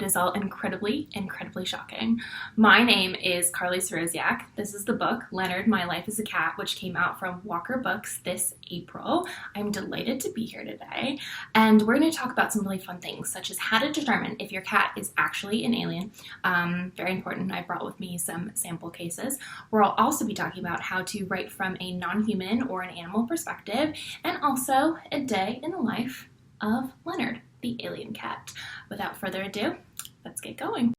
is all incredibly shocking. My name is Carlie Sorosiak. This is the book, Leonard, My Life as a Cat, which came out from Walker Books this April. I'm delighted to be here today, and we're going to talk about some really fun things, such as how to determine if your cat is actually an alien. Very important. I brought with me some sample cases. We'll also be talking about how to write from a non-human or an animal perspective, and also a day in the life of Leonard, the alien cat. Without further ado, let's get going.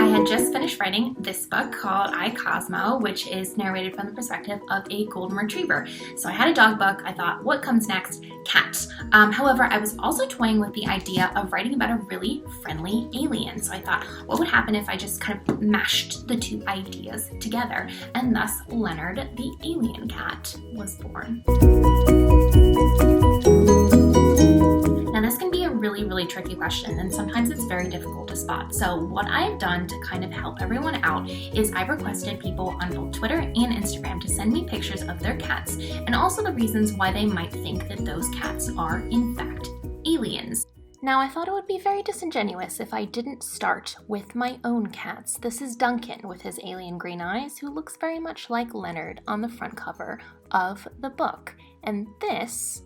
I had just finished writing this book called Cosmo, which is narrated from the perspective of a golden retriever. So I had a dog book. I thought, what comes next? Cat. However, I was also toying with the idea of writing about a really friendly alien. So I thought, what would happen if I just kind of mashed the two ideas together? And thus, Leonard, the alien cat, was born. Now, this can be a really tricky question, and sometimes it's very difficult to spot. So what I've done to kind of help everyone out is I've requested people on both Twitter and Instagram to send me pictures of their cats, and also the reasons why they might think that those cats are, in fact, aliens. Now, I thought it would be very disingenuous if I didn't start with my own cats. This is Duncan with his alien green eyes, who looks very much like Leonard on the front cover of the book. And this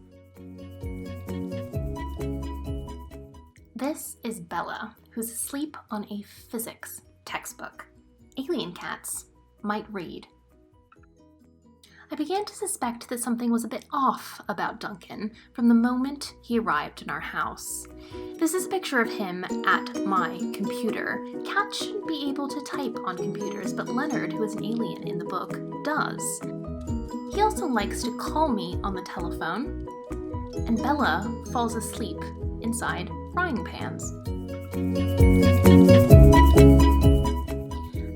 is Bella, who's asleep on a physics textbook. Alien cats might read. I began to suspect that something was a bit off about Duncan from the moment he arrived in our house. This is a picture of him at my computer. Cats shouldn't be able to type on computers, but Leonard, who is an alien in the book, does. He also likes to call me on the telephone, and Bella falls asleep inside frying pans.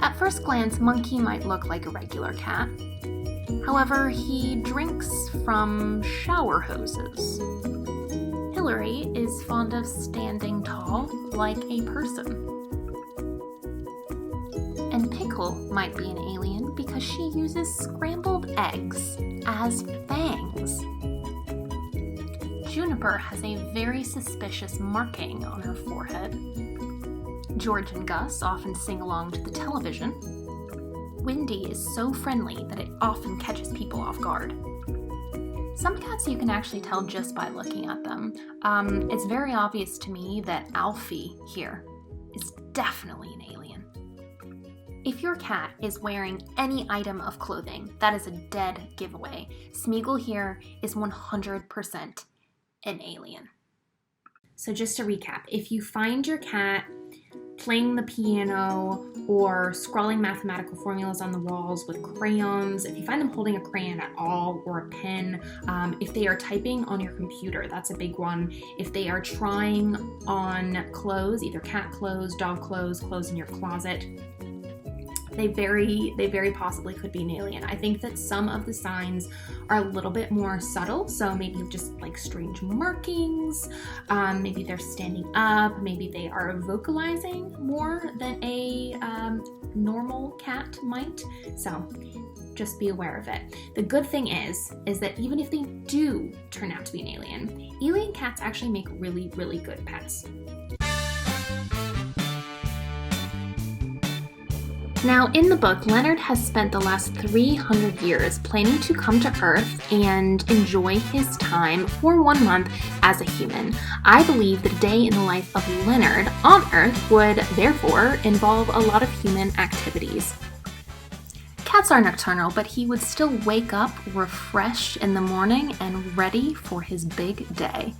At first glance, Monkey might look like a regular cat. However, he drinks from shower hoses. Hillary is fond of standing tall like a person. And Pickle might be an alien because she uses scrambled eggs as fangs. Juniper has a very suspicious marking on her forehead. George and Gus often sing along to the television. Windy is so friendly that it often catches people off guard. Some cats you can actually tell just by looking at them. It's very obvious to me that Alfie here is definitely an alien. If your cat is wearing any item of clothing, that is a dead giveaway. Smeagol here is 100% an alien. So just to recap, if you find your cat playing the piano or scrawling mathematical formulas on the walls with crayons, if you find them holding a crayon at all or a pen, if they are typing on your computer, that's a big one. If they are trying on clothes, either cat clothes, dog clothes, clothes in your closet, they very possibly could be an alien. I think that some of the signs are a little bit more subtle, so maybe just like strange markings, maybe they're standing up, maybe they are vocalizing more than a normal cat might. So just be aware of it. The good thing is that even if they do turn out to be an alien cats actually make really good pets. Now, in the book, Leonard has spent the last 300 years planning to come to Earth and enjoy his time for 1 month as a human. I believe that a day in the life of Leonard on Earth would therefore involve a lot of human activities. Cats are nocturnal, but he would still wake up refreshed in the morning and ready for his big day.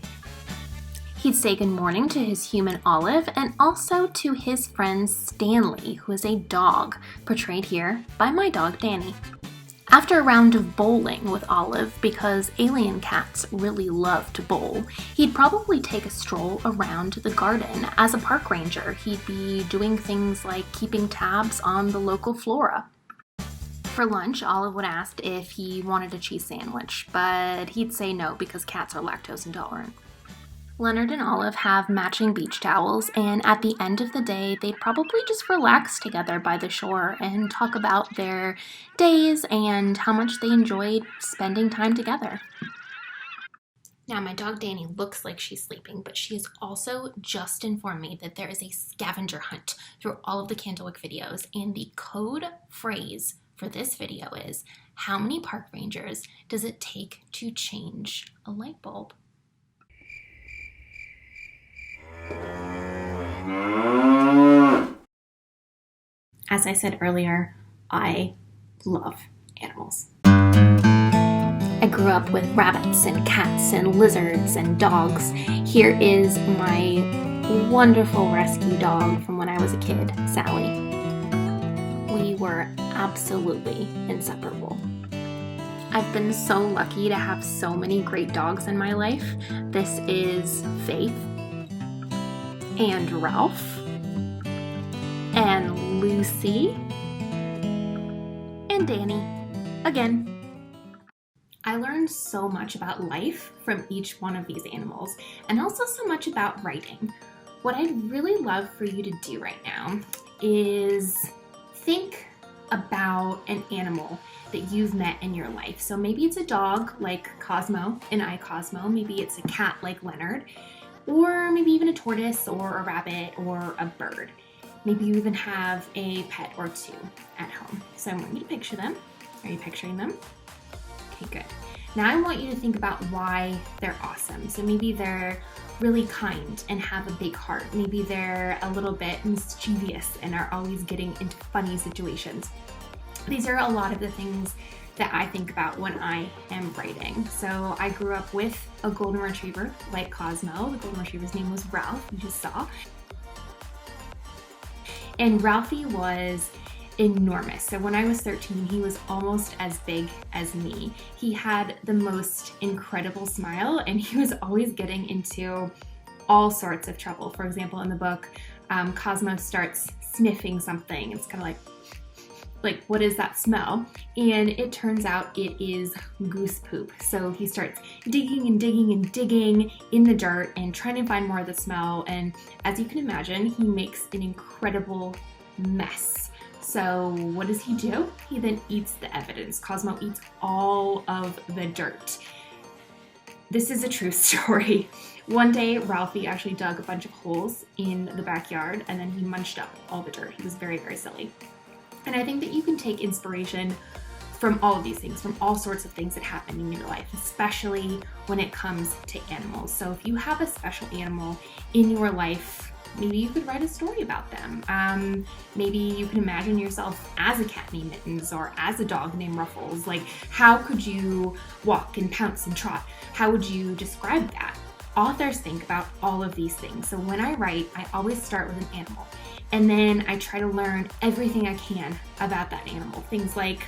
He'd say good morning to his human Olive and also to his friend Stanley, who is a dog, portrayed here by my dog Danny. After a round of bowling with Olive, because alien cats really love to bowl, he'd probably take a stroll around the garden. As a park ranger, he'd be doing things like keeping tabs on the local flora. For lunch, Olive would ask if he wanted a cheese sandwich, but he'd say no because cats are lactose intolerant. Leonard and Olive have matching beach towels, and at the end of the day, they'd probably just relax together by the shore and talk about their days and how much they enjoyed spending time together. Now, my dog Danny looks like she's sleeping, but she has also just informed me that there is a scavenger hunt through all of the Candlewick videos, and the code phrase for this video is, how many park rangers does it take to change a light bulb? As I said earlier, I love animals. I grew up with rabbits and cats and lizards and dogs. Here is my wonderful rescue dog from when I was a kid, Sally. We were absolutely inseparable. I've been so lucky to have so many great dogs in my life. This is Faith and Ralph and Lucy and Danny again. I learned so much about life from each one of these animals, and also so much about writing. What I'd really love for you to do right now is think about an animal that you've met in your life. So maybe it's a dog like Cosmo and Cosmo, maybe it's a cat like Leonard, or maybe even a tortoise or a rabbit or a bird. Maybe you even have a pet or two at home. So I want you to picture them. Are you picturing them? Okay, good. Now I want you to think about why they're awesome. So maybe they're really kind and have a big heart. Maybe they're a little bit mischievous and are always getting into funny situations. These are a lot of the things that I think about when I am writing. So I grew up with a golden retriever like Cosmo. The golden retriever's name was Ralph, you just saw. And Ralphie was enormous. So when I was 13, he was almost as big as me. He had the most incredible smile, and he was always getting into all sorts of trouble. For example, in the book, Cosmo starts sniffing something. It's kind of like, what is that smell? And it turns out it is goose poop. So he starts digging and digging and digging in the dirt and trying to find more of the smell. And as you can imagine, he makes an incredible mess. So what does he do? He then eats the evidence. Cosmo eats all of the dirt. This is a true story. One day, Ralphie actually dug a bunch of holes in the backyard, and then he munched up all the dirt. He was very, very silly. And I think that you can take inspiration from all of these things, from all sorts of things that happen in your life, especially when it comes to animals. So if you have a special animal in your life, maybe you could write a story about them. Maybe you can imagine yourself as a cat named Mittens or as a dog named Ruffles. Like, how could you walk and pounce and trot? How would you describe that? Authors think about all of these things. So when I write, I always start with an animal. And then I try to learn everything I can about that animal. Things like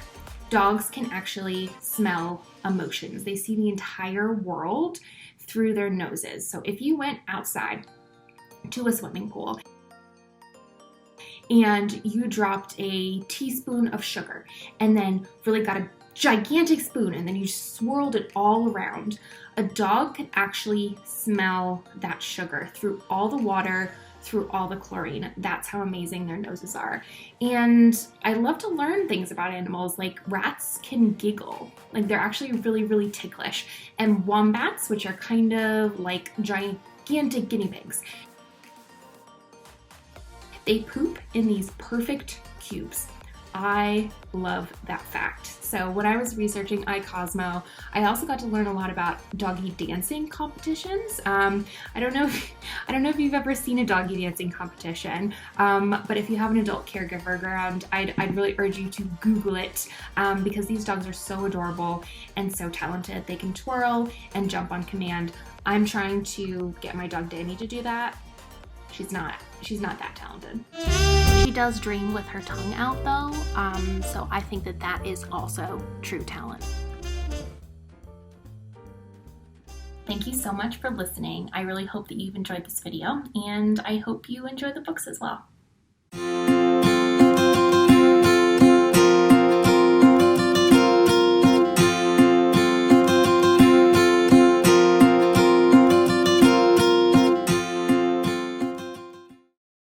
dogs can actually smell emotions. They see the entire world through their noses. So if you went outside to a swimming pool and you dropped a teaspoon of sugar and then really got a gigantic spoon and then you swirled it all around, a dog could actually smell that sugar through all the water, through all the chlorine. That's how amazing their noses are. And I love to learn things about animals, like rats can giggle. Like, they're actually really, really ticklish. And wombats, which are kind of like gigantic guinea pigs, they poop in these perfect cubes. I love that fact. So when I was researching Cosmo, I also got to learn a lot about doggy dancing competitions. I don't know if you've ever seen a doggy dancing competition, but if you have an adult caregiver around, I'd really urge you to Google it, because these dogs are so adorable and so talented. They can twirl and jump on command. I'm trying to get my dog Danny to do that. She's not that talented. She does dream with her tongue out though, so I think that is also true talent. Thank you so much for listening. I really hope that you've enjoyed this video, and I hope you enjoy the books as well.